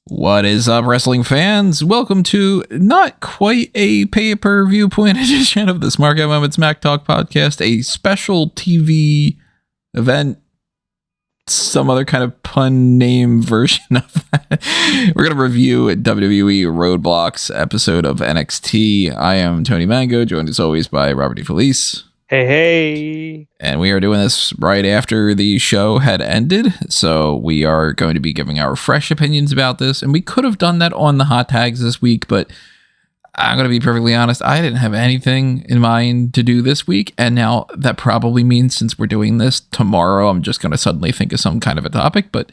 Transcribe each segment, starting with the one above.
What is up, wrestling fans? Welcome to not quite a pay-per-viewpoint edition of the Smark Smack Talk podcast, a special TV event, some other kind of pun name version of that. We're going to review a WWE ROADBLOCK's episode of NXT. I am Tony Mango, joined as always by Robert DeFelice. Hey. And we are doing this right after the show had ended, so we are going to be giving our fresh opinions about this, and we could have done that on the hot tags this week, but I'm going to be perfectly honest, I didn't have anything in mind to do this week, and now that probably means since we're doing this tomorrow, I'm just going to suddenly think of some kind of a topic, but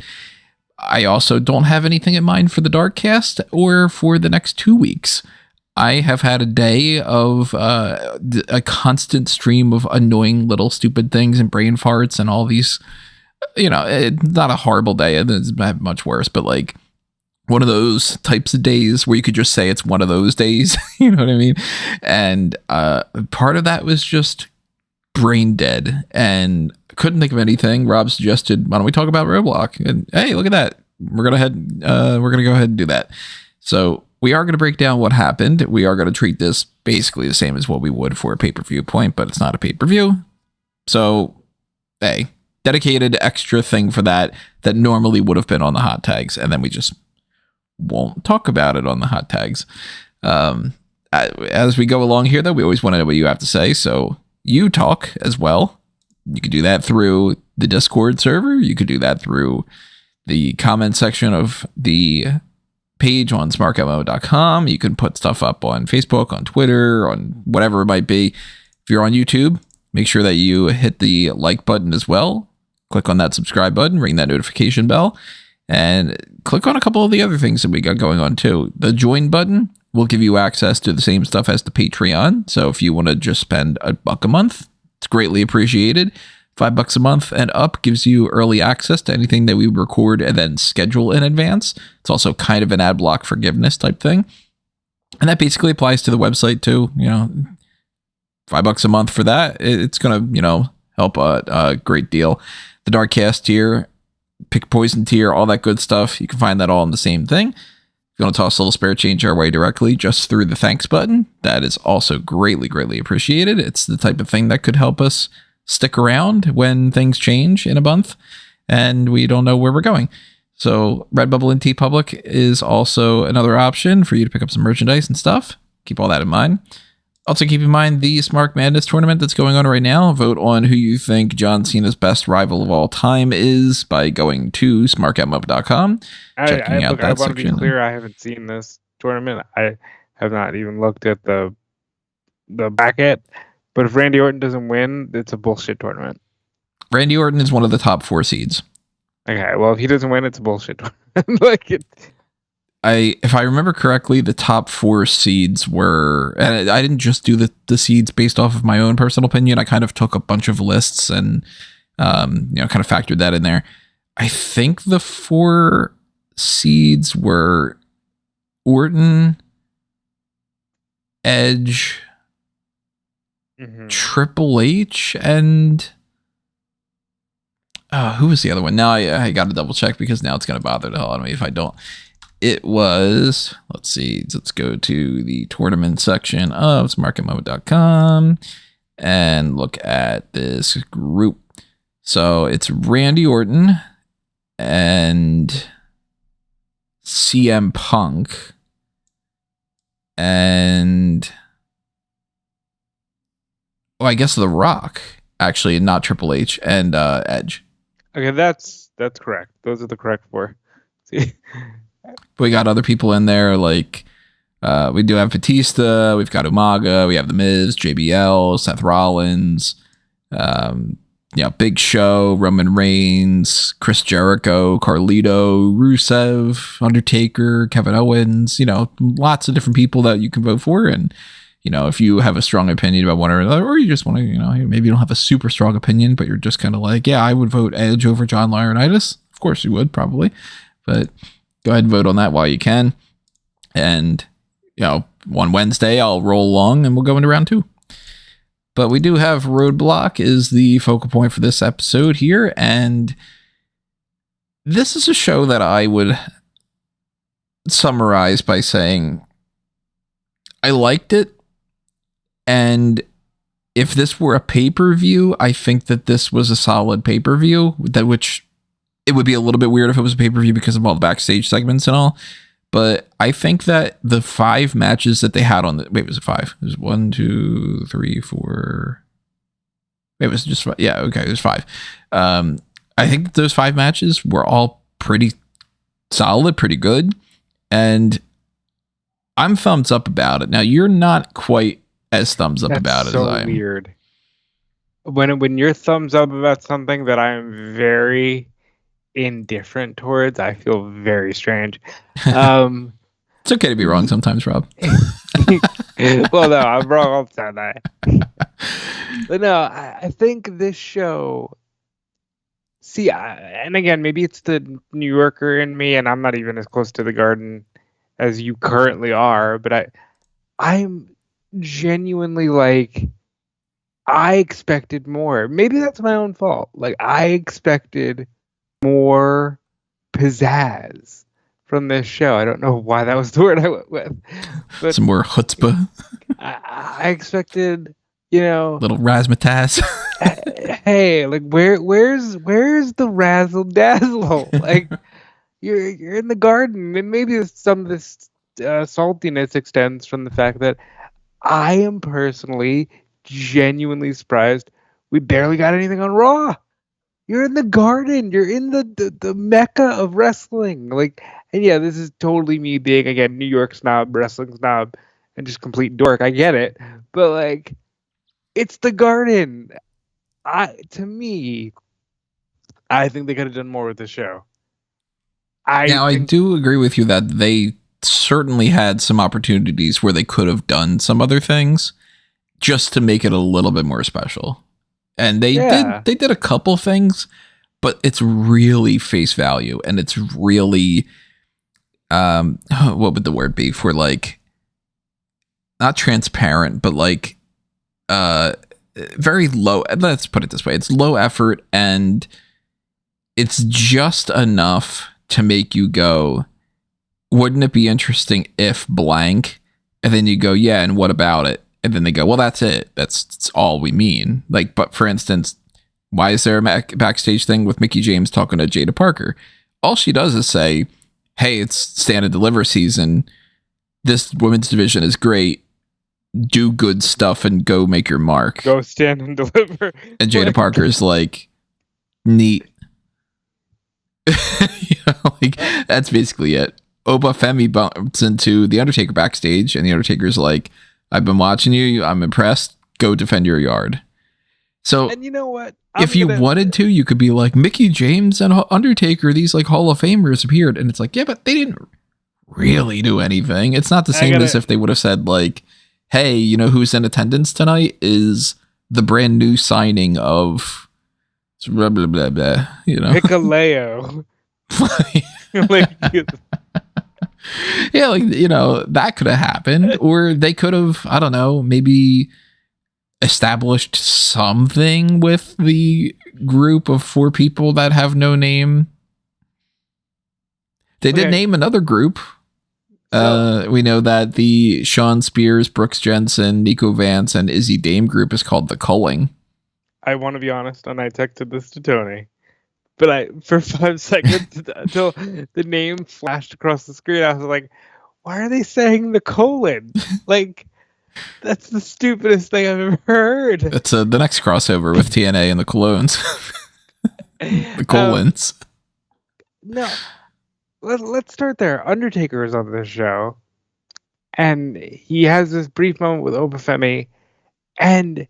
I also don't have anything in mind for the Darkcast or for the next 2 weeks. I have had a day of a constant stream of annoying little stupid things and brain farts and all these, it's not a horrible day. It's much worse, but like one of those types of days where you could just say it's one of those days, you know what I mean? And part of that was just brain dead and couldn't think of anything. Rob suggested, why don't we talk about ROADBLOCK? And hey, look at that. We're going to go ahead and do that. So we are going to break down what happened. We are going to treat this basically the same as what we would for a pay-per-view point, but it's not a pay-per-view. So, hey, dedicated extra thing for that normally would have been on the hot tags, and then we just won't talk about it on the hot tags. As we go along here, though, we always want to know what you have to say, so you talk as well. You could do that through the Discord server. You could do that through the comment section of the page on smarkmo.com. You can put stuff up on Facebook, on Twitter, on whatever it might be. If you're on YouTube, make sure that you hit the like button as well. Click on that subscribe button, ring that notification bell, and click on a couple of the other things that we got going on too. The join button will give you access to the same stuff as the Patreon. So if you want to just spend $1 a month, it's greatly appreciated. $5 a month and up gives you early access to anything that we record and then schedule in advance. It's also kind of an ad block forgiveness type thing. And that basically applies to the website too. $5 a month for that. It's going to, help a great deal. The Darkcast tier, Pick Poison tier, all that good stuff. You can find that all in the same thing. If you want to toss a little spare change our way directly, just through the thanks button, that is also greatly, greatly appreciated. It's the type of thing that could help us stick around when things change in a month and we don't know where we're going. So Redbubble and TeePublic is also another option for you to pick up some merchandise and stuff. Keep all that in mind. Also keep in mind the Smark Madness tournament that's going on right now. Vote on who you think John Cena's best rival of all time is by going to smarkmo.com. I want to be clear, I haven't seen this tournament. I have not even looked at the bracket. But if Randy Orton doesn't win, it's a bullshit tournament. Randy Orton is one of the top 4 seeds. Okay, well, if he doesn't win, it's a bullshit tournament. If I remember correctly, the top 4 seeds were, and I didn't just do the seeds based off of my own personal opinion. I kind of took a bunch of lists and, kind of factored that in there. I think the 4 seeds were Orton, Edge, Triple H, and who was the other one? Now I got to double check because now it's going to bother the hell out of me if I don't. It was, let's go to the tournament section of smarkmo.com and look at this group. So it's Randy Orton and CM Punk and I guess The Rock, actually, not Triple H, and Edge. Okay, that's correct. Those are the correct 4. See? But we got other people in there, like we do have Batista, we've got Umaga, we have The Miz, JBL, Seth Rollins, Big Show, Roman Reigns, Chris Jericho, Carlito, Rusev, Undertaker, Kevin Owens, lots of different people that you can vote for. And if you have a strong opinion about one or another, or you just want to, maybe you don't have a super strong opinion, but you're just kind of like, yeah, I would vote Edge over John Laurinaitis. Of course you would, probably. But go ahead and vote on that while you can. And, on Wednesday, I'll roll along and we'll go into round 2. But we do have Roadblock is the focal point for this episode here, and this is a show that I would summarize by saying I liked it, and if this were a pay-per-view, I think that this was a solid pay-per-view, which it would be a little bit weird if it was a pay-per-view because of all the backstage segments and all. But I think that the 5 matches that they had on the... Wait, was it 5? It was 1, 2, 3, 4... It was just... Yeah, okay, it was 5. I think that those 5 matches were all pretty solid, pretty good. And I'm thumbs up about it. Now, you're not quite as thumbs up about it as I am. That's so weird. When you're thumbs up about something that I'm very indifferent towards, I feel very strange. It's okay to be wrong sometimes, Rob. Well, no, I'm wrong all the time. But no, I think this show... See, and again, maybe it's the New Yorker in me, and I'm not even as close to the Garden as you currently are, but I'm genuinely like, I expected more. Maybe that's my own fault. Like, I expected more pizzazz from this show. I don't know why that was the word I went with. But some more chutzpah. I expected, little razzmatazz. Hey, like where's the razzle dazzle? Like you're in the Garden, and maybe some of this saltiness extends from the fact that I am personally genuinely surprised we barely got anything on Raw. You're in the Garden. You're in the mecca of wrestling. Like, and yeah, this is totally me being, again, New York snob, wrestling snob, and just complete dork. I get it. But, like, it's the Garden. To me, I think they could have done more with the show. I do agree with you that they certainly had some opportunities where they could have done some other things just to make it a little bit more special. And they did a couple things, but it's really face value, and it's really what would the word be for, like, not transparent, but like very low. Let's put it this way. It's low effort, and it's just enough to make you go, wouldn't it be interesting if blank? And then you go, yeah, and what about it? And then they go, well, that's it. That's all we mean. Like, but for instance, why is there a backstage thing with Mickie James talking to Jada Parker? All she does is say, hey, it's Stand and Deliver season. This women's division is great. Do good stuff and go make your mark. Go stand and deliver. And Jada Parker's like, neat. Like, that's basically it. Oba Femi bumps into The Undertaker backstage, and The Undertaker's like, I've been watching you. I'm impressed. Go defend your yard. So, and you know what? If you wanted to, you could be like, Mickie James and Undertaker, these like Hall of Famers appeared. And it's like, yeah, but they didn't really do anything. It's not the same as if they would have said like, hey, you know who's in attendance tonight is the brand new signing of blah, blah, blah, blah, Hikaleo. Yeah, like, that could have happened. Or they could have, I don't know, maybe established something with the group of 4 people that have no name. They did name another group. We know that the Sean Spears, Brooks Jensen, Nico Vance, and Izzy Dame group is called the Culling. I want to be honest, and I texted this to Tony. But for 5 seconds until the name flashed across the screen, I was like, why are they saying the colon? Like, that's the stupidest thing I've ever heard. That's the next crossover with TNA and the Colognes. The colons. No. Let's start there. Undertaker is on this show, and he has this brief moment with Oba Femi, and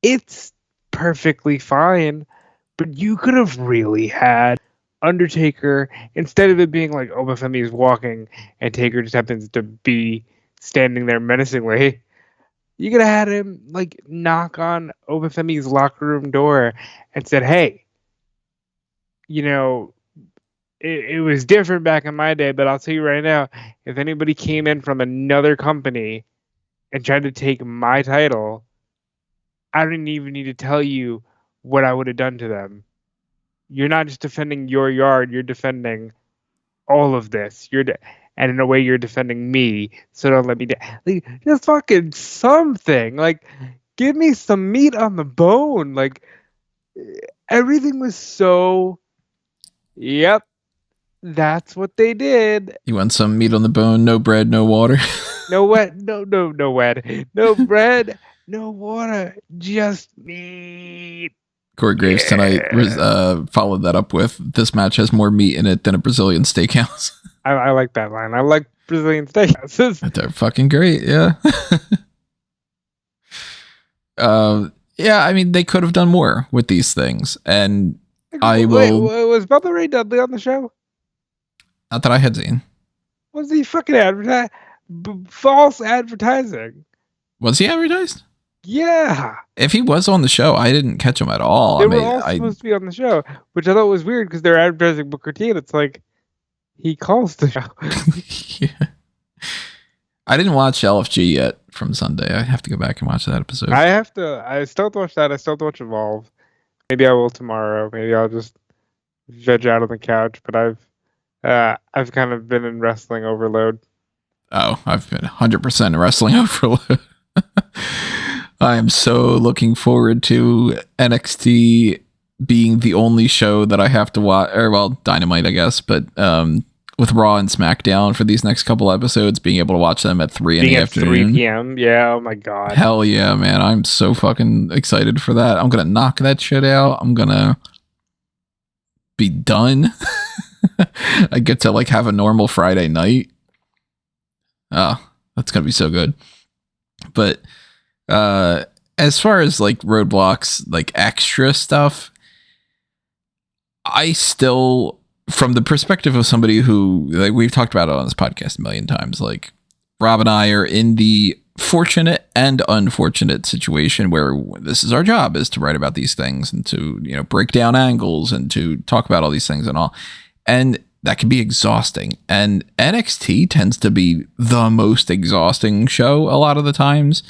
it's perfectly fine. But you could have really had Undertaker, instead of it being like Oba Femi is walking and Taker just happens to be standing there menacingly, you could have had him like knock on Oba Femi's locker room door and said, hey, it was different back in my day, but I'll tell you right now, if anybody came in from another company and tried to take my title, I don't even need to tell you what I would have done to them. You're not just defending your yard, you're defending all of this. And in a way, you're defending me. So don't let me down. Like, just fucking something. Like, give me some meat on the bone. Like, everything was so. Yep, that's what they did. You want some meat on the bone? No bread, no water. No wet, no wet, no bread, no water, just meat. Corey Graves tonight followed that up with, this match has more meat in it than a Brazilian steakhouse. I like that line. I like Brazilian steakhouses. They're fucking great, yeah. Yeah, I mean, they could have done more with these things, and I will... Wait, was Bubba Ray Dudley on the show? Not that I had seen. Was he fucking false advertising? Was he advertised? Yeah. If he was on the show, I didn't catch him at all. They were all supposed to be on the show, which I thought was weird because they're advertising Booker T, and it's like, he calls the show. Yeah. I didn't watch LFG yet from Sunday. I have to go back and watch that episode. I still have to watch that. I still have to watch Evolve. Maybe I will tomorrow. Maybe I'll just veg out on the couch, but I've kind of been in wrestling overload. Oh, I've been 100% in wrestling overload. I am so looking forward to NXT being the only show that I have to watch, or well, Dynamite, I guess, but with Raw and SmackDown for these next couple episodes, being able to watch them at 3 in the afternoon. 3 p.m. Yeah, oh my God. Hell yeah, man. I'm so fucking excited for that. I'm going to knock that shit out. I'm going to be done. I get to like have a normal Friday night. Oh, that's going to be so good. But as far as like Roadblock's like extra stuff, I still, from the perspective of somebody who, like, we've talked about it on this podcast a million times, like Rob and I are in the fortunate and unfortunate situation where this is our job, is to write about these things and to, you know, break down angles and to talk about all these things and all. And that can be exhausting. And NXT tends to be the most exhausting show a lot of the times,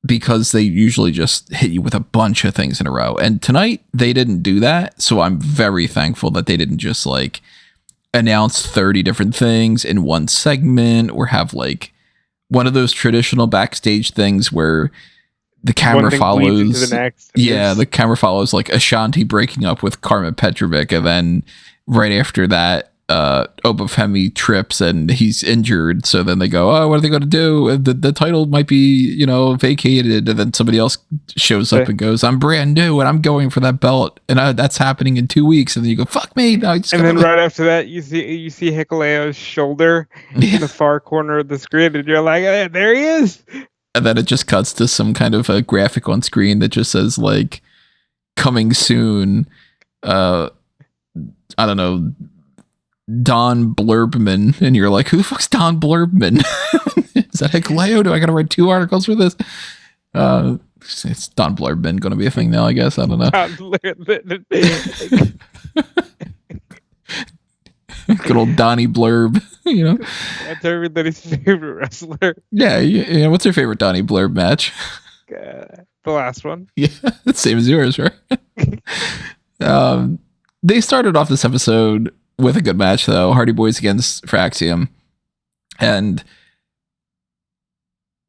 because they usually just hit you with a bunch of things in a row. And tonight they didn't do that. So I'm very thankful that they didn't just like announce 30 different things in one segment, or have like one of those traditional backstage things where the camera follows the camera follows like Ashanti breaking up with Carmen Petrovic, and then right after that Oba Femi trips and he's injured, so then they go, oh, what are they going to do? The title might be, you know, vacated, and then somebody else shows up and goes, I'm brand new and I'm going for that belt, and that's happening in 2 weeks, and then you go, fuck me. No, and then right after that you see Hikuleo's shoulder in the far corner of the screen, and you're like, there he is. And then it just cuts to some kind of a graphic on screen that just says like coming soon, I don't know, Don Blurbman, and you're like, who the fuck's Don Blurbman? Is that Hikuleo? Do I gotta write 2 articles for this? It's Don Blurbman gonna be a thing now, I guess. I don't know. Don Blurbman. Good old Donnie Blurb, you know. That's everybody's favorite wrestler. Yeah. What's your favorite Donnie Blurb match? The last one. Yeah, same as yours, right? They started off this episode with a good match, though. Hardy Boyz against Fraxiom. And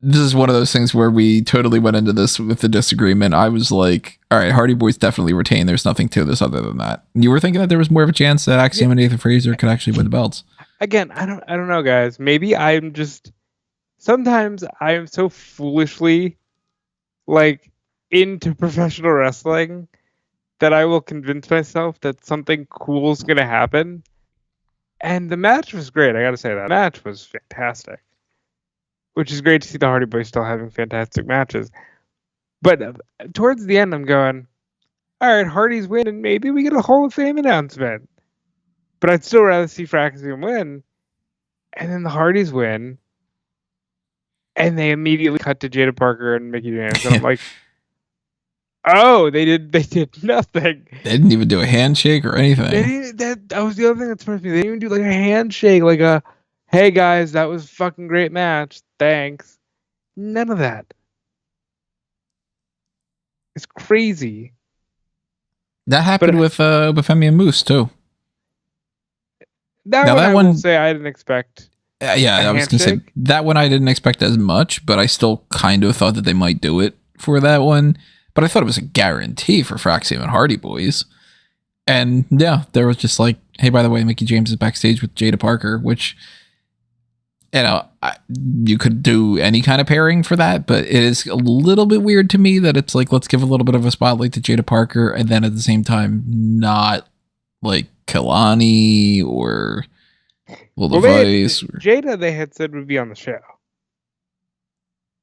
this is one of those things where we totally went into this with a disagreement. I was like, all right, Hardy Boyz definitely retain. There's nothing to this other than that. You were thinking that there was more of a chance that Axiom and Nathan Fraser could actually win the belts. Again, I don't know, guys. Maybe sometimes I am so foolishly like into professional wrestling that I will convince myself that something cool is going to happen. And the match was great. I got to say that. The match was fantastic. Which is great to see the Hardy Boyz still having fantastic matches. But towards the end, I'm going, all right, Hardy's win, and maybe we get a Hall of Fame announcement. But I'd still rather see Fraxiom win. And then the Hardys win. And they immediately cut to Jada Parker and Mickey James. And I'm like, oh, they did nothing. They didn't even do a handshake or anything. That was the other thing that surprised me. They didn't even do like a handshake, like a, hey guys, that was a fucking great match. Thanks. None of that. It's crazy. That happened with Oba Femi and Moose too. That one I will say I didn't expect. Yeah, I was going to say that one I didn't expect as much, but I still kind of thought that they might do it for that one. But I thought it was a guarantee for Fraxiom and Hardy Boyz. And yeah, there was just like, hey, by the way, Mickie James is backstage with Jada Parker, which, you know, you could do any kind of pairing for that, but it is a little bit weird to me that it's like, let's give a little bit of a spotlight to Jada Parker, and then at the same time, not like Kalani or Device. Jada, they had said would be on the show.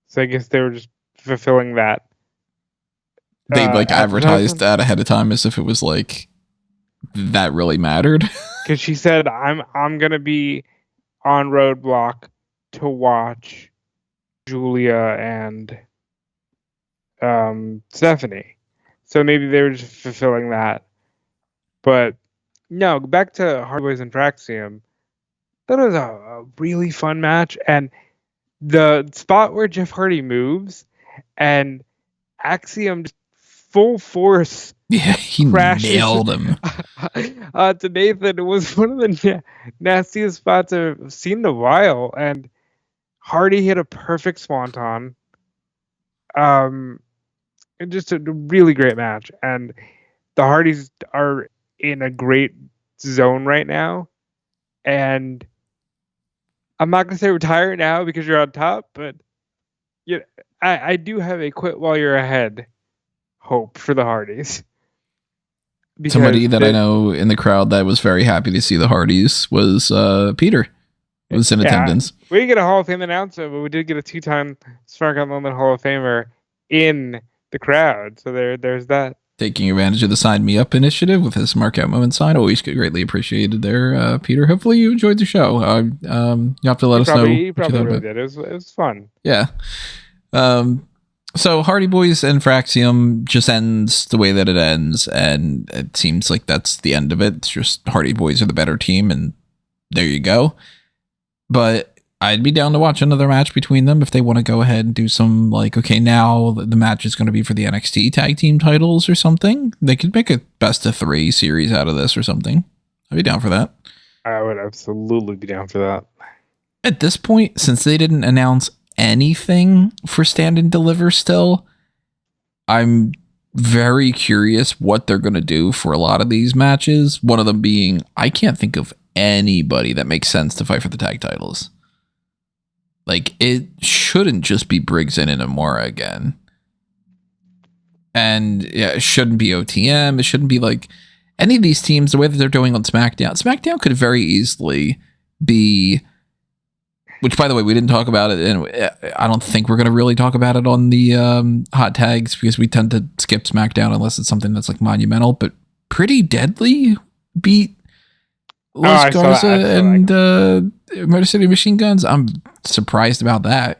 So I guess they were just fulfilling that. They like advertised that ahead of time as if it was like that really mattered. Because she said, I'm gonna be on Roadblock to watch Giulia and Stephanie. So maybe they were just fulfilling that. But no, back to Hardy Boyz and Fraxiom. That was a really fun match, and the spot where Jeff Hardy moves and Axiom just full force, he nailed him. To Nathan, it was one of the nastiest spots I've seen in a while, and Hardy hit a perfect swanton. Just a really great match, and the Hardys are in a great zone right now, and I'm not gonna say retire now because you're on top, but yeah, I do have a quit while you're ahead hope for the Hardys. Somebody that I know in the crowd that was very happy to see the Hardys was Peter. Was in attendance. We didn't get a Hall of Fame announcer, but we did get a 2-time Smark Unlimited Hall of Famer in the crowd. So there's that. Taking advantage of the Sign Me Up initiative with his Mark Out Moment sign. Always greatly appreciated there, Peter. Hopefully you enjoyed the show. You have to let us know. You probably really did. It was fun. Yeah. So Hardy Boyz and Fraxiom just ends the way that it ends, and it seems like that's the end of it. It's just Hardy Boyz are the better team, and there you go. But I'd be down to watch another match between them if they want to go ahead and do some, like, okay, now the match is going to be for the NXT tag team titles or something. They could make a best of 3 series out of this or something. I'd be down for that. I would absolutely be down for that. At this point, since they didn't announce anything for Stand and Deliver still, I'm very curious what they're going to do for a lot of these matches. One of them being, I can't think of anybody that makes sense to fight for the tag titles. Like, it shouldn't just be Briggs and Inamura again. And yeah, it shouldn't be OTM. It shouldn't be like any of these teams, the way that they're doing on SmackDown. SmackDown could very easily be, which, by the way, we didn't talk about it, and I don't think we're going to really talk about it on the hot tags because we tend to skip SmackDown unless it's something that's like monumental. But Pretty Deadly beat Los Garza and Motor City Machine Guns. I'm surprised about that.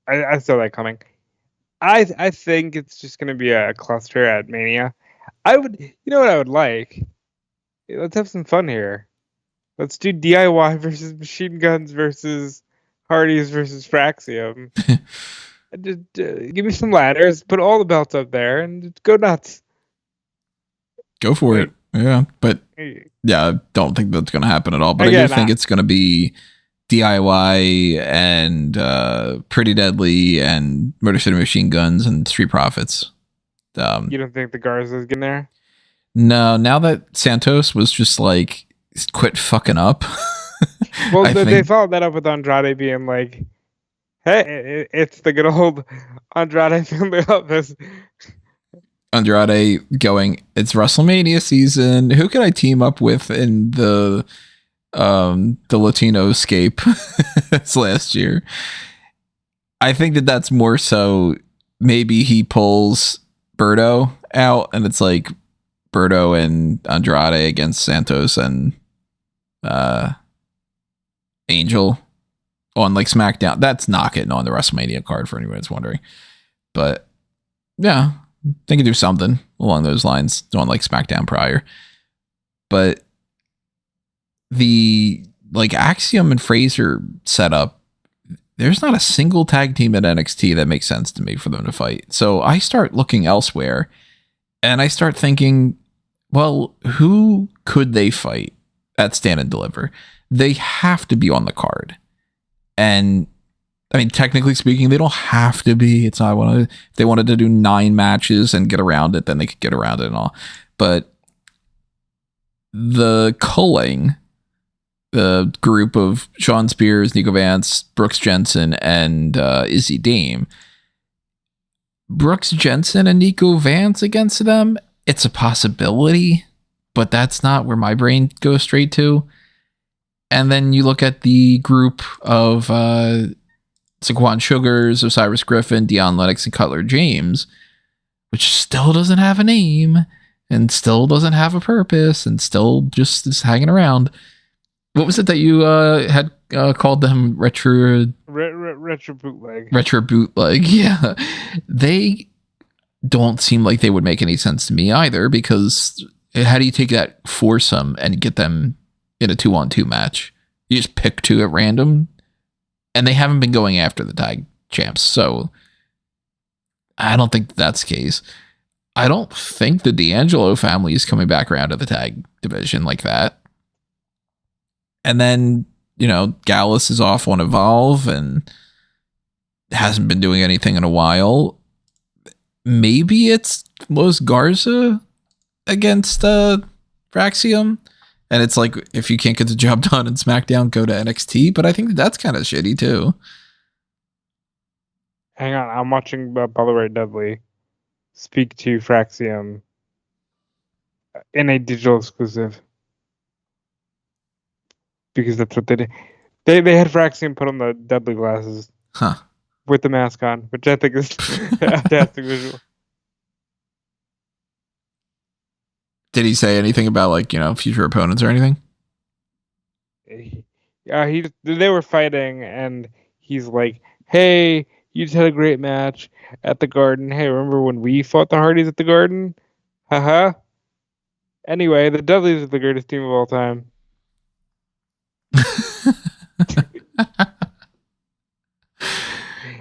I saw that coming. I think it's just going to be a cluster at Mania. You know what I would like? Let's have some fun here. Let's do DIY versus Machine Guns versus Hardys versus Fraxiom. Just give me some ladders, put all the belts up there, and just go nuts. Go for it. Yeah, but yeah, I don't think that's going to happen at all. But I do think it's going to be DIY and Pretty Deadly and Motor City Machine Guns and Street Profits. You don't think the Garza's getting there? No, now that Santos was just like, quit fucking up. Well, they followed that up with Andrade being like, hey, it's the good old Andrade family office. Andrade going, it's WrestleMania season. Who can I team up with in the Latino escape this last year? I think that's more so maybe he pulls Berto out and it's like Berto and Andrade against Santos and Angel on like SmackDown. That's not getting on the WrestleMania card for anyone that's wondering. But yeah, they could do something along those lines on like SmackDown prior. But the like Axiom and Fraser setup there's not a single tag team at NXT that makes sense to me for them to fight. So I start looking elsewhere, and I start thinking, well, who could they fight at Stand and Deliver? They have to be on the card. And I mean, technically speaking, they don't have to be. It's not if they wanted to do 9 matches and get around it, then they could get around it and all. But the culling, the group of Sean Spears, Nico Vance, Brooks Jensen, and Izzy Dame. Brooks Jensen and Nico Vance against them, it's a possibility, but that's not where my brain goes straight to. And then you look at the group of Saquon Sugars, Osiris Griffin, Deion Lennox, and Cutler James, which still doesn't have a name and still doesn't have a purpose and still just is hanging around. What was it that you had called them? Retro bootleg. Retro bootleg. Yeah. They don't seem like they would make any sense to me either, because how do you take that foursome and get them in a 2-on-2 match? You just pick 2 at random, and they haven't been going after the tag champs. So I don't think that's the case. I don't think the D'Angelo family is coming back around to the tag division like that. And then, Gallus is off on Evolve and hasn't been doing anything in a while. Maybe it's Los Garza against Fraxiom. And it's like, if you can't get the job done in SmackDown, go to NXT. But I think that's kind of shitty too. Hang on, I'm watching Bubba Ray Dudley speak to Fraxiom in a digital exclusive. Because that's what they did. They had Fraxiom put on the Dudley glasses. Huh. With the mask on, which I think is a fantastic visual. Did he say anything about future opponents or anything? Yeah, they were fighting, and he's like, "Hey, you just had a great match at the Garden. Hey, remember when we fought the Hardys at the Garden? Haha. Anyway, the Dudleys are the greatest team of all time."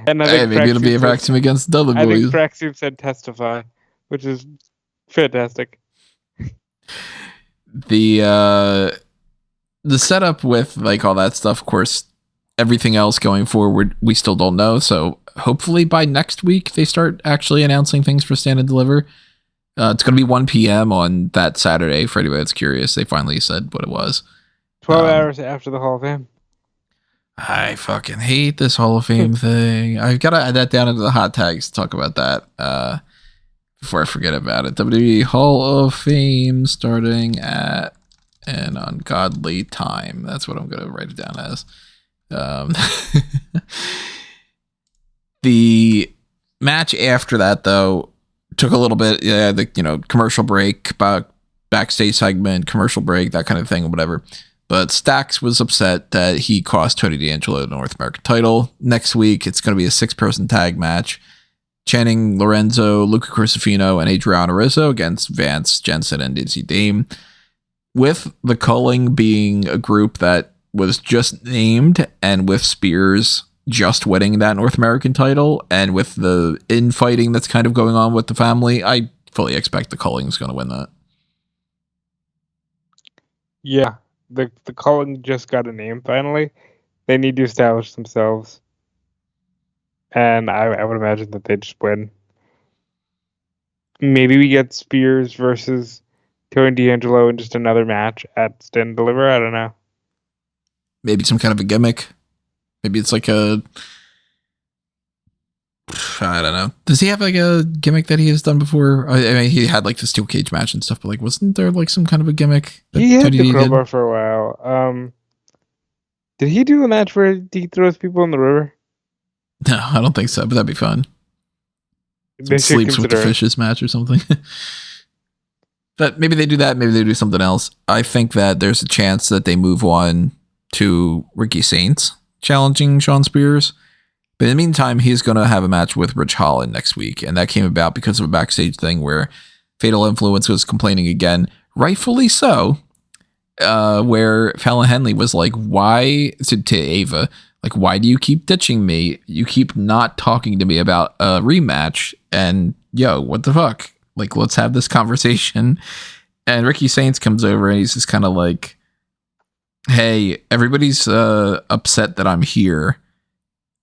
And I think maybe it'll be a Fraxiom against the Dudley Boys. I think Fraxiom said testify, which is fantastic. The setup with all that stuff, of course, everything else going forward, we still don't know. So hopefully by next week they start actually announcing things for Stand and Deliver. It's going to be 1 p.m. on that Saturday. For anybody that's curious, they finally said what it was. 12 hours after the Hall of Fame. I fucking hate this Hall of Fame thing. I've got to add that down into the hot tags to talk about that before I forget about it. WWE Hall of Fame starting at an ungodly time. That's what I'm going to write it down as. The match after that, though, took a little bit. Yeah, the commercial break, backstage segment, commercial break, that kind of thing, whatever. But Stax was upset that he cost Tony D'Angelo the North American title. Next week, it's going to be a 6-person tag match. Channing Lorenzo, Luca Crucifino, and Adriano Rizzo against Vance, Jensen, and Izzy Dame. With the culling being a group that was just named, and with Spears just winning that North American title, and with the infighting that's kind of going on with the family, I fully expect the culling is going to win that. Yeah. The culling just got a name finally. They need to establish themselves. And I would imagine that they just win. Maybe we get Spears versus Tony D'Angelo in just another match at Stand and Deliver. I don't know. Maybe some kind of a gimmick. Maybe it's like a... I don't know. Does he have a gimmick that he has done before? I mean, he had the steel cage match and stuff, but wasn't there some kind of a gimmick? That he had the crowbar for a while. Did he do a match where he throws people in the river? No, I don't think so, but that'd be fun. Sleeps with the fishes match or something. But maybe they do that. Maybe they do something else. I think that there's a chance that they move on to Ricky Saints challenging Sean Spears. But in the meantime, he's going to have a match with Rich Holland next week. And that came about because of a backstage thing where Fatal Influence was complaining again, rightfully so, where Fallon Henley was like, why, to Ava, Like, why do you keep ditching me? You keep not talking to me about a rematch. And yo, what the fuck? Like, let's have this conversation. And Ricky Saints comes over and he's just kind of like, hey, everybody's upset that I'm here.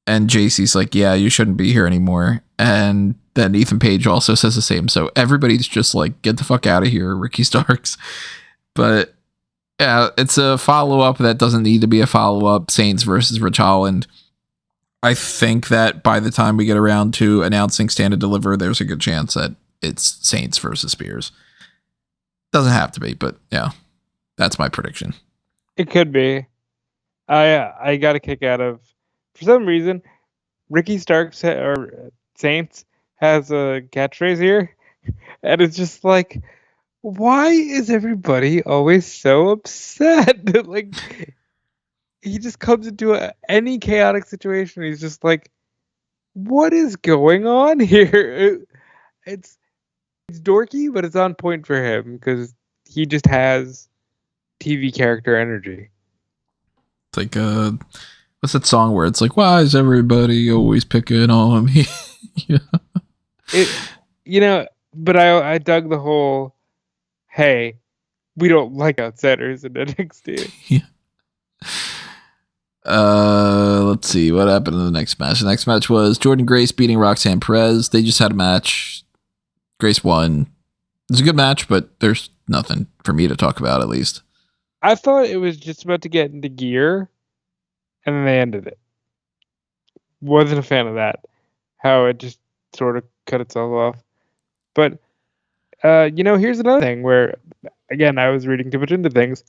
And JC's like, yeah, you shouldn't be here anymore. And then Ethan Page also says the same. So everybody's just like, get the fuck out of here, Ricky Starks. But yeah, it's a follow-up that doesn't need to be a follow-up. Saints versus Rich Holland. I think that by the time we get around to announcing Stand and Deliver, there's a good chance that it's Saints versus Spears. Doesn't have to be, but yeah, that's my prediction. It could be. I got a kick out of, for some reason, Ricky Starks or Saints has a catchphrase here, and it's just like, why is everybody always so upset? Like, he just comes into any chaotic situation. He's just like, what is going on here? It's dorky, but it's on point for him because he just has TV character energy. It's like, what's that song where it's like, why is everybody always picking on me? But I dug the whole, hey, we don't like outsiders in NXT. Yeah. Let's see what happened in the next match. The next match was Jordynne Grace beating Roxanne Perez. They just had a match. Grace won. It was a good match, but there's nothing for me to talk about, at least. I thought it was just about to get into gear, and then they ended it. Wasn't a fan of that. How it just sort of cut itself off. But, here's another thing where, again, I was reading too much into things.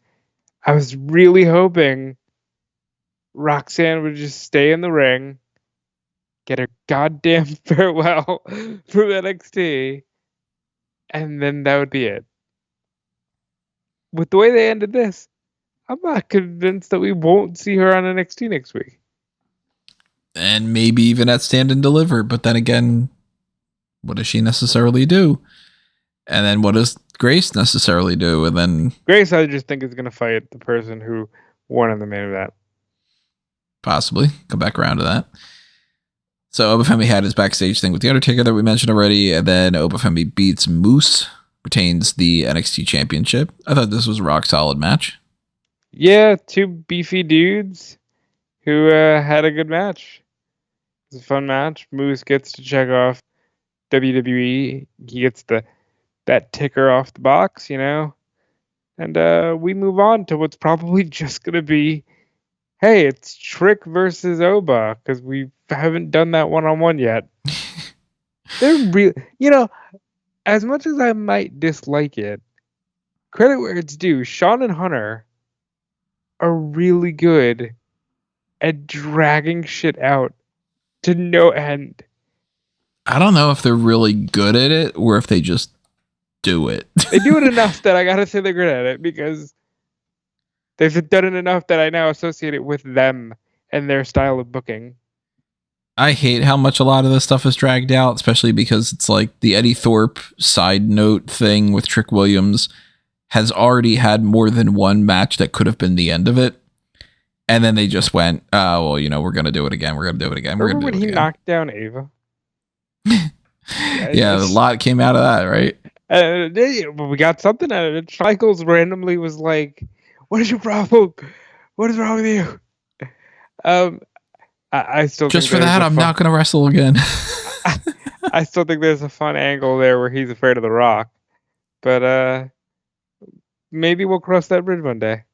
I was really hoping Roxanne would just stay in the ring, get her goddamn farewell from NXT, and then that would be it. With the way they ended this, I'm not convinced that we won't see her on NXT next week. And maybe even at Stand and Deliver. But then again, what does she necessarily do? And then what does Grace necessarily do? And then Grace, I just think, is going to fight the person who won in the main event. Possibly. Come back around to that. So Oba Femi had his backstage thing with The Undertaker that we mentioned already. And then Oba Femi beats Moose, retains the NXT Championship. I thought this was a rock solid match. Yeah, two beefy dudes who had a good match. It was a fun match. Moose gets to check off WWE. He gets that ticker off the box, and we move on to what's probably just going to be, hey, it's Trick versus Oba, because we haven't done that one-on-one yet. They're real, as much as I might dislike it, credit where it's due, Sean and Hunter are really good at dragging shit out to no end. I don't know if they're really good at it or if they just do it. They do it enough that I gotta say they're good at it, because they've done it enough that I now associate it with them and their style of booking. I hate how much a lot of this stuff is dragged out, especially because it's like the Eddie Thorpe side note thing with Trick Williams has already had more than one match that could have been the end of it. And then they just went, we're going to do it again. We're going to do it again. Remember when he knocked down Ava? Yeah, a lot came out of that, right? We got something out of it. Michaels randomly was like, what is your problem? What is wrong with you? I still just for that, I'm not going to wrestle again. I still think there's a fun angle there where he's afraid of The Rock. But maybe we'll cross that bridge one day.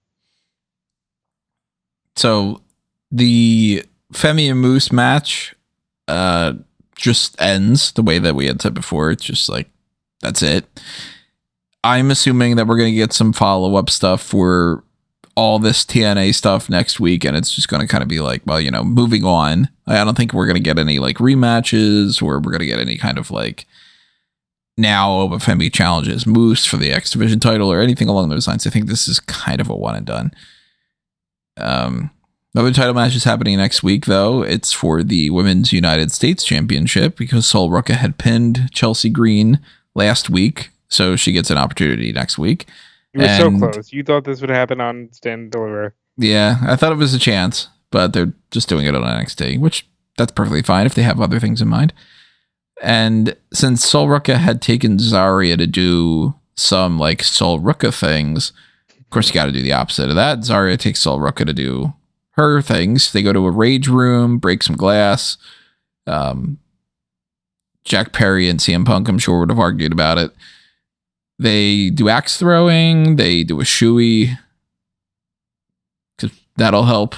So the Femi and Moose match just ends the way that we had said before. It's just like, that's it. I'm assuming that we're going to get some follow-up stuff for all this TNA stuff next week, and it's just going to kind of be like, well, moving on. I don't think we're going to get any like rematches, or we're going to get any kind of like, now Oba Femi challenges Moose for the X Division title or anything along those lines. I think this is kind of a one and done. Another title match is happening next week, though. It's for the Women's United States Championship, because Sol Ruca had pinned Chelsea Green last week, so she gets an opportunity next week. You were so close. You thought this would happen on Stand and Deliver. Yeah, I thought it was a chance, but they're just doing it on NXT, which that's perfectly fine if they have other things in mind. And since Sol Ruka had taken Zarya to do some like Sol Ruka things, of course you got to do the opposite of that. Zarya takes Sol Ruka to do her things. They go to a rage room, break some glass. Jack Perry and CM Punk, I'm sure, would have argued about it. They do axe throwing. They do a shoey. Because that'll help.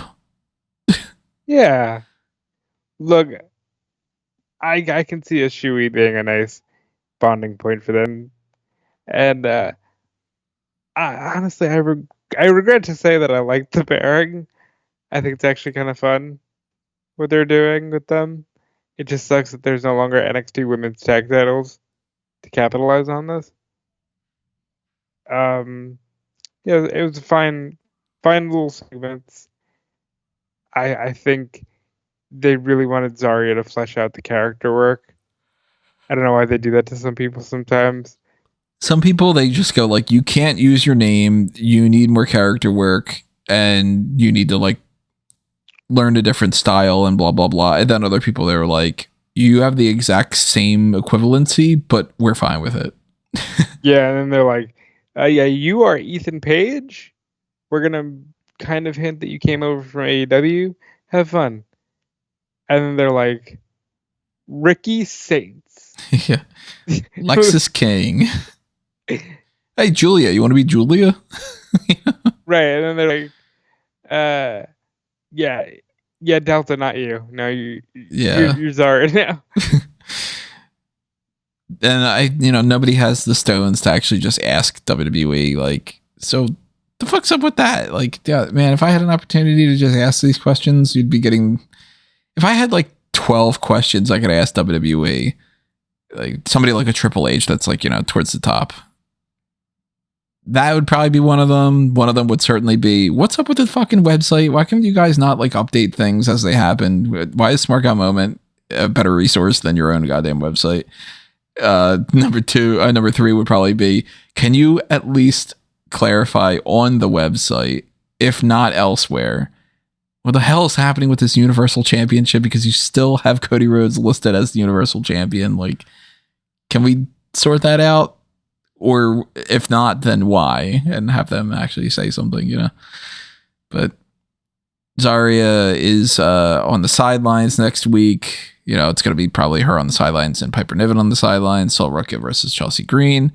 Yeah. Look, I can see a shoey being a nice bonding point for them. And honestly, I regret to say that I like the pairing. I think it's actually kind of fun what they're doing with them. It just sucks that there's no longer NXT Women's Tag Titles to capitalize on this. Yeah, it was a fine little segments. I think they really wanted Zarya to flesh out the character work. I don't know why they do that to some people sometimes. Some people, they just go like, you can't use your name. You need more character work and you need to like learn a different style and blah, blah, blah. And then other people, they were like, you have the exact same equivalency, but we're fine with it. Yeah. And then they're like, yeah, you are Ethan Page. We're going to kind of hint that you came over from AEW. Have fun. And then they're like, Ricky Saints. Yeah. Lexus King. Hey, Giulia, you want to be Giulia? Right. And then they're like, yeah, Delta, not you. No, you're Zarya now. And nobody has the stones to actually just ask WWE, like, so the fuck's up with that? Like, yeah, man, if I had an opportunity to just ask these questions, you'd be getting, if I had like 12 questions I could ask WWE, like somebody like a Triple H that's like, towards the top. That would probably be one of them. One of them would certainly be, what's up with the fucking website? Why can you guys not like update things as they happen? Why is Smark Moment a better resource than your own goddamn website? Number three would probably be, can you at least clarify on the website, if not elsewhere, what the hell is happening with this Universal Championship? Because you still have Cody Rhodes listed as the Universal Champion. Like, can we sort that out? Or if not, then why? And have them actually say something, But Zarya is on the sidelines next week. It's going to be probably her on the sidelines and Piper Niven on the sidelines. Sol Ruka versus Chelsea Green.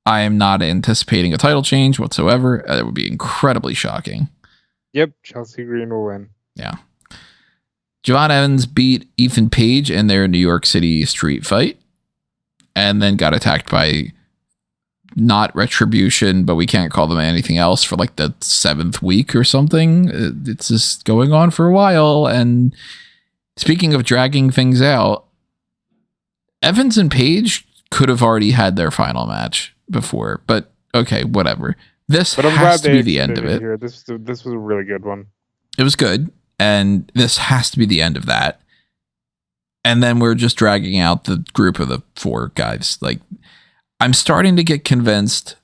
I am not anticipating a title change whatsoever. That would be incredibly shocking. Yep, Chelsea Green will win. Yeah. Javon Evans beat Ethan Page in their New York City street fight. And then got attacked by not Retribution, but we can't call them anything else for like the 7th week or something. It's just going on for a while. And speaking of dragging things out, Evans and Page could have already had their final match before, but okay, whatever. This has to be the end of it. Here. This was a really good one. It was good, and this has to be the end of that. And then we're just dragging out the group of the 4 guys. Like, I'm starting to get convinced.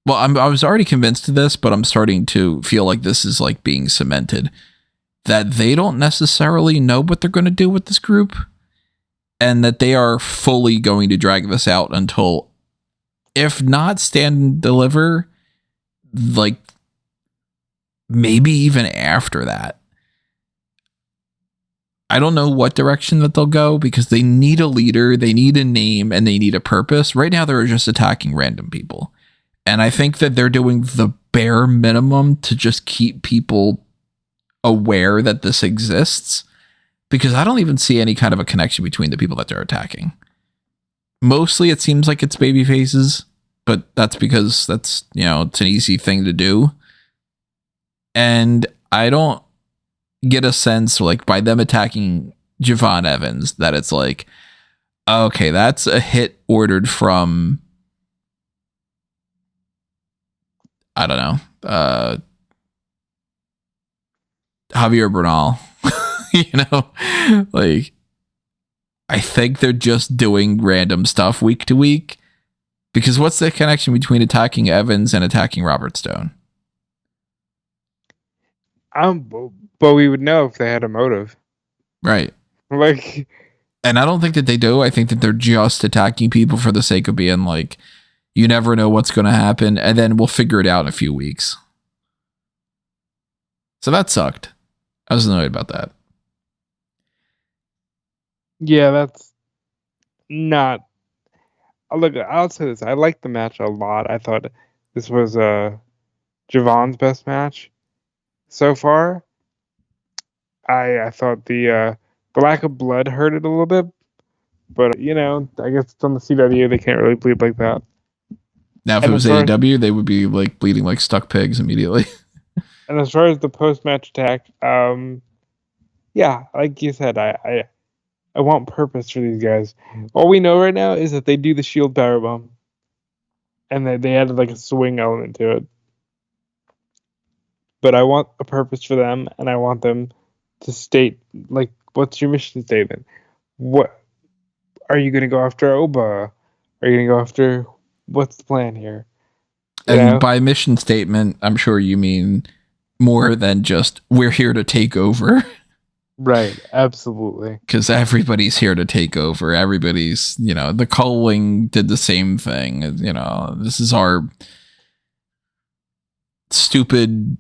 Well, I was already convinced of this, but I'm starting to feel like this is like being cemented. That they don't necessarily know what they're going to do with this group. And that they are fully going to drag this out until, if not Stand and Deliver, like maybe even after that. I don't know what direction that they'll go because they need a leader, they need a name, and they need a purpose. Right now, they're just attacking random people. And I think that they're doing the bare minimum to just keep people aware that this exists, because I don't even see any kind of a connection between the people that they're attacking. Mostly it seems like it's baby faces, but that's because that's, it's an easy thing to do. And I don't get a sense, like, by them attacking Javon Evans, that it's like, okay, that's a hit ordered from, I don't know, Javier Bernal. Like, I think they're just doing random stuff week to week, because what's the connection between attacking Evans and attacking Robert Stone? But we would know if they had a motive. Right. Like, and I don't think that they do. I think that they're just attacking people for the sake of being like, you never know what's going to happen, and then we'll figure it out in a few weeks. So that sucked. I was annoyed about that. yeah, that's not. Look, I'll say this. I liked the match a lot. I thought this was Javon's best match so far. I thought the lack of blood hurt it a little bit, but you know, I guess it's on the CW. They can't really bleed like that. Now, if it was AEW, they would be like bleeding like stuck pigs immediately. And as far as the post-match attack, yeah, like you said, I want purpose for these guys. All we know right now is that they do the Shield Powerbomb, and they added like a swing element to it. But I want a purpose for them, and I want them to state, like, what's your mission statement? What are you going to go after Oba? Are you going to go after? What's the plan here? And by mission statement, I'm sure you mean more than just we're here to take over. Right, absolutely. Because everybody's here to take over. Everybody's, you know, the Culling did the same thing. You know, this is our stupid,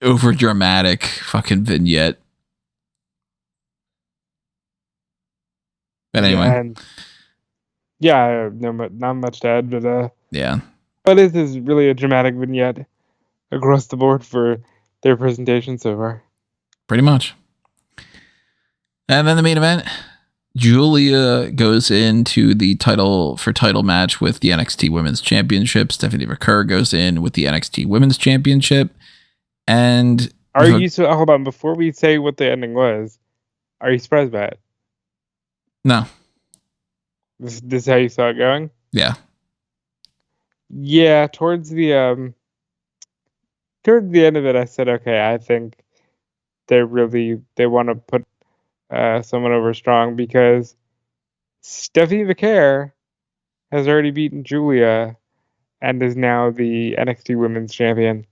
over dramatic fucking vignette. But anyway. Yeah, not much to add, but yeah. But this is really a dramatic vignette across the board for their presentation so far. Pretty much. And then the main event, Giulia goes into the title match with the NXT Women's Championship. Stephanie Vaquer goes in with the NXT Women's Championship. And hold on, before we say what the ending was, are you surprised by it? No. This is how you saw it going? Yeah. Yeah, towards the end of it, I said, okay, I think they want to put someone over strong, because Stephanie Vaquer has already beaten Giulia and is now the NXT Women's Champion.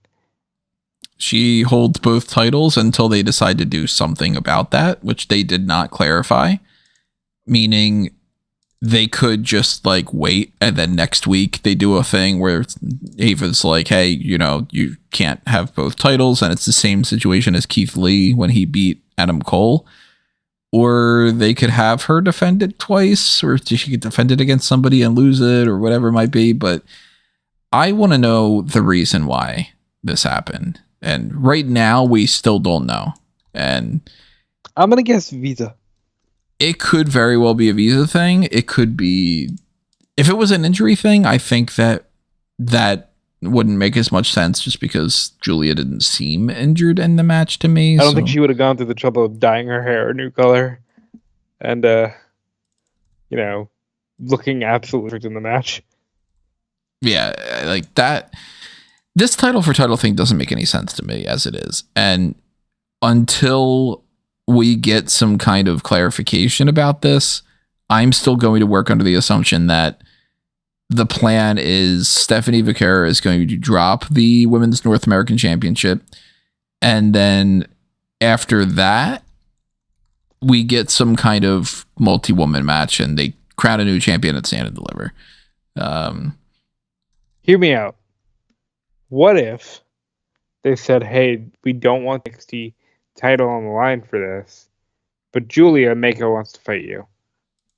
She holds both titles until they decide to do something about that, which they did not clarify, meaning they could just like wait and then next week they do a thing where Ava's like, hey, you know, you can't have both titles, and it's the same situation as Keith Lee when he beat Adam Cole. Or they could have her defend it twice, or she could defend it against somebody and lose it, or whatever it might be. But I want to know the reason why this happened. And right now we still don't know. And I'm going to guess visa. It could very well be a visa thing. It could be, if it was an injury thing, I think that wouldn't make as much sense, just because Giulia didn't seem injured in the match to me. I don't think she would have gone through the trouble of dyeing her hair a new color and, you know, looking absolutely perfect in the match. Yeah, like that. This title for title thing doesn't make any sense to me as it is. And until we get some kind of clarification about this, I'm still going to work under the assumption that the plan is Stephanie Vaquer is going to drop the Women's North American Championship. And then after that, we get some kind of multi-woman match and they crown a new champion at Stand and Deliver. Hear me out. What if they said, hey, we don't want the NXT title on the line for this, but Giulia Mako wants to fight you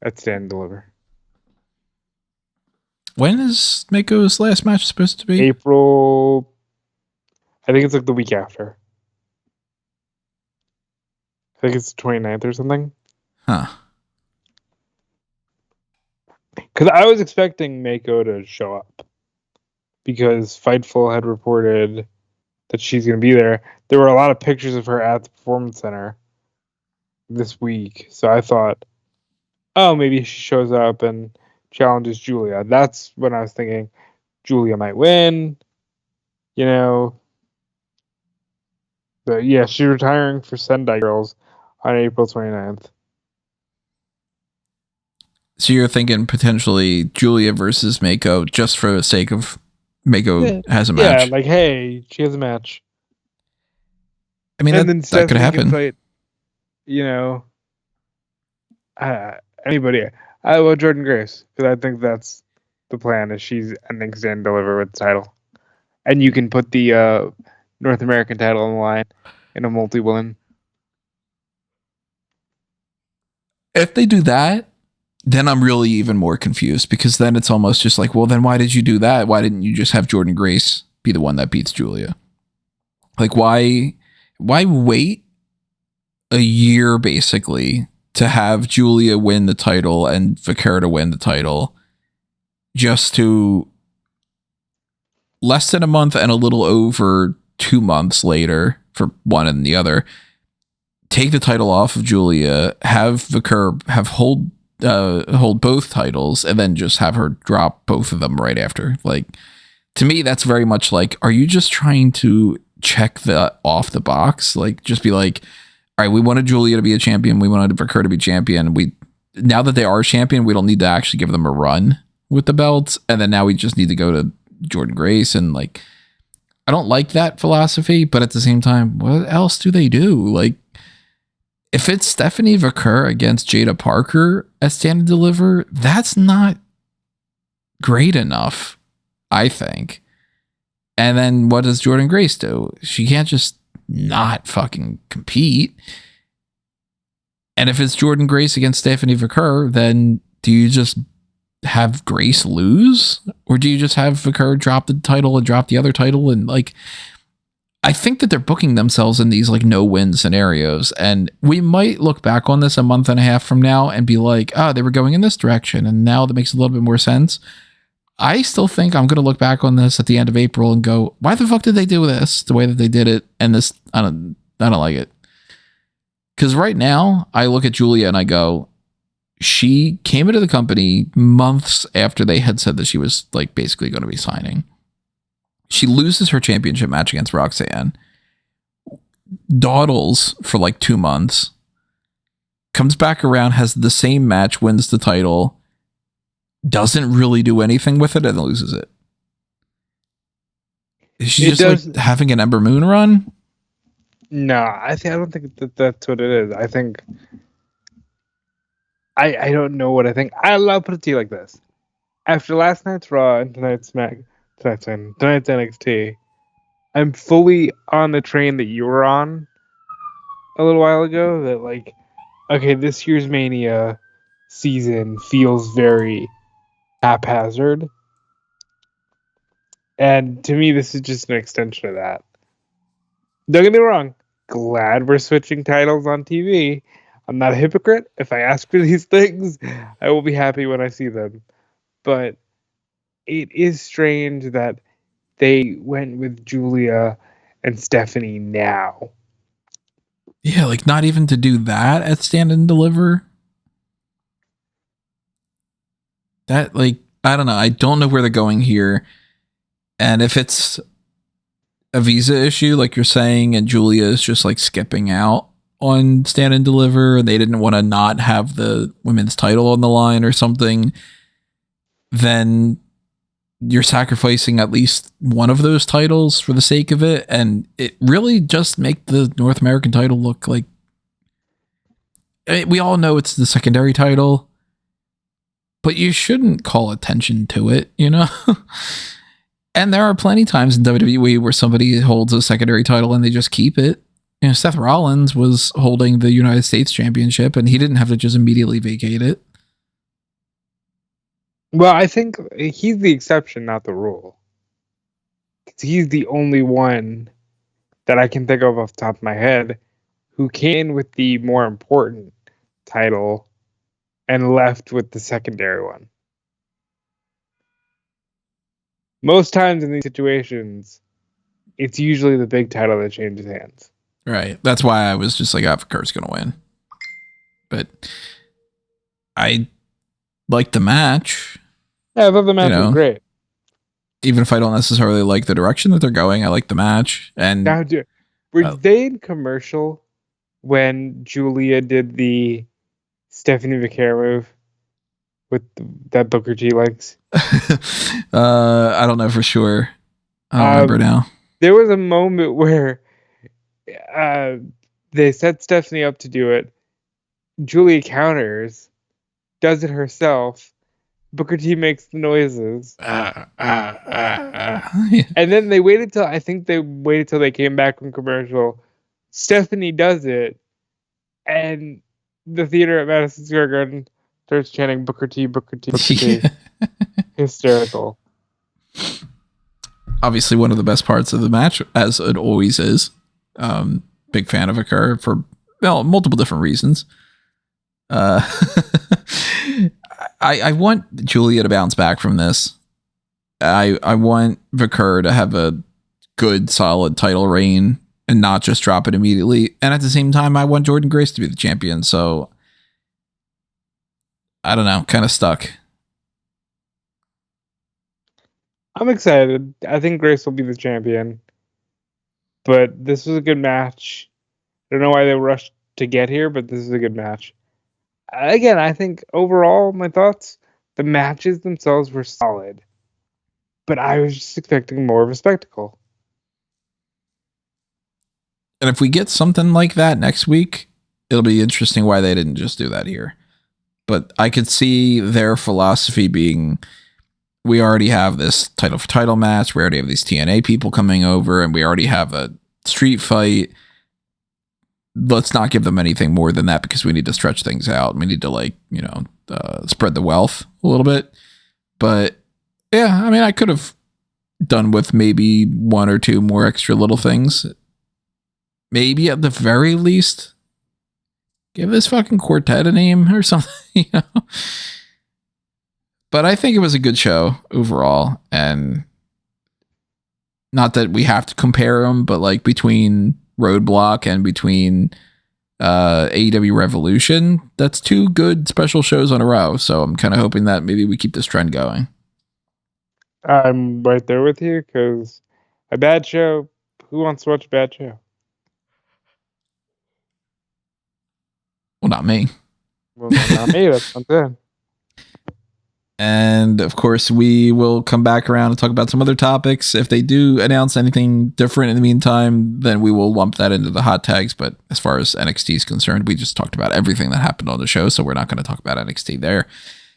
at Stand and Deliver? When is Mako's last match supposed to be? April. I think it's like the week after. I think it's the 29th or something. Huh. Because I was expecting Mako to show up, because Fightful had reported that she's going to be there. There were a lot of pictures of her at the Performance Center this week. So I thought, oh, maybe she shows up and challenges Giulia. That's when I was thinking Giulia might win, you know. But yeah, she's retiring for Sendai Girls on April 29th. So you're thinking potentially Giulia versus Mako just for the sake of Mako has a match? Yeah, like, hey, she has a match. I mean, and then that could Stephanie can happen. fight, you know, anybody. I love Jordan Grace because I think that's the plan. Is she's ending Stand and Deliver with the title, and you can put the North American title on the line in a multi-win. If they do that, then I'm really even more confused, because then it's almost just like, well, then why did you do that? Why didn't you just have Jordan Grace be the one that beats Giulia? Like, why wait a year basically to have Giulia win the title and Vaquer to win the title, just to less than a month and a little over 2 months later for one and the other, take the title off of Giulia, have Vaquer hold both titles, and then just have her drop both of them right after. Like, to me, that's very much like, are you just trying to check the off the box? Like, just be like, all right, we wanted Giulia to be a champion, we wanted Vaquer to be champion. Now that they are champion, we don't need to actually give them a run with the belts, and then now we just need to go to Jordan Grace. And like, I don't like that philosophy, but at the same time, what else do they do? Like, if it's Stephanie Vaquer against Jada Parker at Stand and Deliver, that's not great enough, I think. And then what does Jordan Grace do? She can't just not fucking compete. And if it's Jordan Grace against Stephanie Vaquer, then do you just have Grace lose? Or do you just have Vaquer drop the title and drop the other title? And like, I think that they're booking themselves in these like no-win scenarios, and we might look back on this a month and a half from now and be like, oh, they were going in this direction, and now that makes a little bit more sense. I still think I'm going to look back on this at the end of April and go, why the fuck did they do this the way that they did it? And this, I don't like it. Because right now, I look at Giulia and I go, she came into the company months after they had said that she was like basically going to be signing. She loses her championship match against Roxanne, dawdles for like 2 months, comes back around, has the same match, wins the title, doesn't really do anything with it, and loses it. Is she just like having an Ember Moon run? No, I don't think that's what it is. I think I don't know what I think. I'll put it to you like this: after last night's Raw and tonight's NXT, I'm fully on the train that you were on a little while ago. That like, okay, this year's Mania season feels very haphazard, and to me, this is just an extension of that. Don't get me wrong. Glad we're switching titles on TV. I'm not a hypocrite. If I ask for these things, I will be happy when I see them. But it is strange that they went with Giulia and Stephanie now. Yeah, like not even to do that at Stand and Deliver. That, like, I don't know. I don't know where they're going here. And if it's a visa issue, like you're saying, and Giulia is just like skipping out on Stand and Deliver, and they didn't want to not have the women's title on the line or something, then you're sacrificing at least one of those titles for the sake of it, and it really just make the North American title look like, I mean, we all know it's the secondary title, but you shouldn't call attention to it, you know? And there are plenty of times in WWE where somebody holds a secondary title and they just keep it. You know, Seth Rollins was holding the United States Championship and he didn't have to just immediately vacate it. Well, I think he's the exception, not the rule. He's the only one that I can think of off the top of my head who came with the more important title and left with the secondary one. Most times in these situations, it's usually the big title that changes hands. Right. That's why I was just like, Vaquer's going to win. But I liked the match. Yeah, I thought the match was great. Even if I don't necessarily like the direction that they're going, I like the match. And now, were they in commercial when Giulia did the Stephanie Vaquer move with that Booker T likes? I don't know for sure. I don't remember now. There was a moment where they set Stephanie up to do it. Giulia counters, does it herself. Booker T makes the noises. Yeah. And then I think they waited till they came back from commercial. Stephanie does it. And the theater at Madison Square Garden starts chanting Booker T, Booker T, Booker T. Hysterical. Obviously, one of the best parts of the match, as it always is. Big fan of Vaquer for multiple different reasons. I want Giulia to bounce back from this. I want Vaquer to have a good, solid title reign and not just drop it immediately. And at the same time, I want Jordynne Grace to be the champion. So I don't know, kind of stuck. I'm excited. I think Grace will be the champion. But this was a good match. I don't know why they rushed to get here, but this is a good match. Again, I think overall, my thoughts, the matches themselves were solid. But I was just expecting more of a spectacle. And if we get something like that next week, it'll be interesting why they didn't just do that here. But I could see their philosophy being, we already have this title for title match. We already have these TNA people coming over, and we already have a street fight. Let's not give them anything more than that because we need to stretch things out. We need to spread the wealth a little bit. But yeah, I mean, I could have done with maybe one or two more extra little things. Maybe at the very least, give this fucking quartet a name or something, But I think it was a good show overall, and not that we have to compare them, but like between ROADBLOCK and between AEW Revolution, that's two good special shows in a row. So I'm kind of hoping that maybe we keep this trend going. I'm right there with you because a bad show. Who wants to watch a bad show? Well, not me. Well, not me. That's not good. And of course, we will come back around and talk about some other topics. If they do announce anything different in the meantime, then we will lump that into the hot tags. But as far as NXT is concerned, we just talked about everything that happened on the show, so we're not going to talk about NXT there.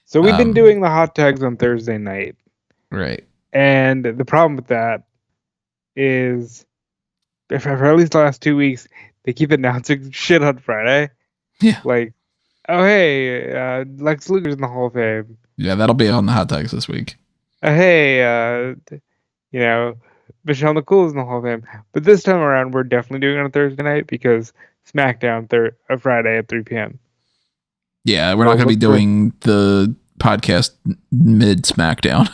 So we've been doing the hot tags on Thursday night. Right. And the problem with that is, for at least the last 2 weeks, they keep announcing shit on Friday. Yeah. Like, oh, hey, Lex Luger's in the Hall of Fame. Yeah, that'll be on the hot tags this week. Hey, Michelle McCool's in the Hall of Fame. But this time around, we're definitely doing it on Thursday night because SmackDown Friday at 3 p.m. Yeah, we're not going to be doing the podcast mid SmackDown.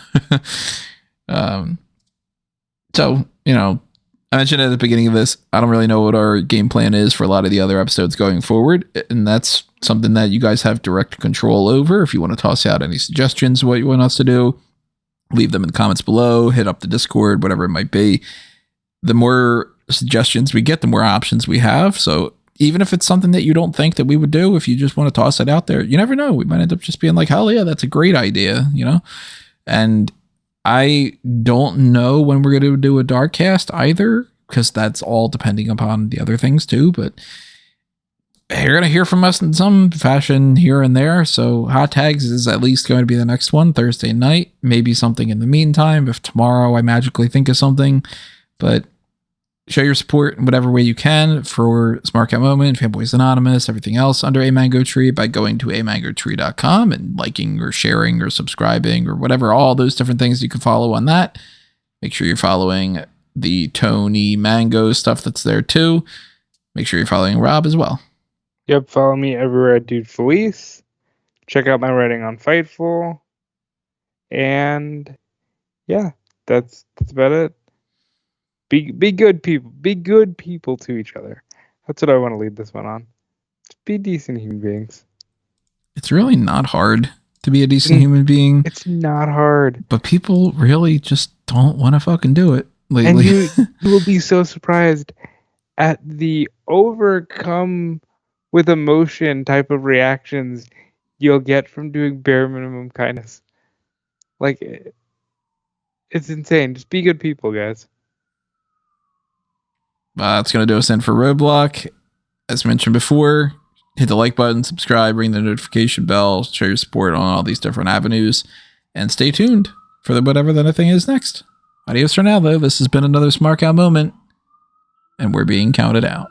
So, I mentioned at the beginning of this, I don't really know what our game plan is for a lot of the other episodes going forward. And that's something that you guys have direct control over. If you want to toss out any suggestions of what you want us to do, leave them in the comments below, hit up the Discord, whatever it might be. The more suggestions we get, the more options we have. So even if it's something that you don't think that we would do, if you just want to toss it out there, you never know. We might end up just being like, hell yeah, that's a great idea, And I don't know when we're going to do a dark cast either, because that's all depending upon the other things too. But you're going to hear from us in some fashion here and there. So hot tags is at least going to be the next one Thursday night. Maybe something in the meantime, if tomorrow I magically think of something. But show your support in whatever way you can for Smark at Moment, Fanboys Anonymous, everything else under A Mango Tree by going to amangotree.com and liking or sharing or subscribing or whatever, all those different things you can follow on that. Make sure you're following the Tony Mango stuff that's there too. Make sure you're following Rob as well. Yep, follow me everywhere at Dude Felice. Check out my writing on Fightful. And yeah, that's about it. Be good people. Be good people to each other. That's what I want to lead this one on. Just be decent human beings. It's really not hard to be a decent human being. It's not hard. But people really just don't want to fucking do it lately. And you will be so surprised at the overcome with emotion type of reactions you'll get from doing bare minimum kindness. Like, it's insane. Just be good people, guys. That's going to do us in for Roadblock. As mentioned before, hit the like button, subscribe, ring the notification bell, show your support on all these different avenues, and stay tuned for whatever the thing is next. Adios for now, though. This has been another Smark Out moment, and we're being counted out.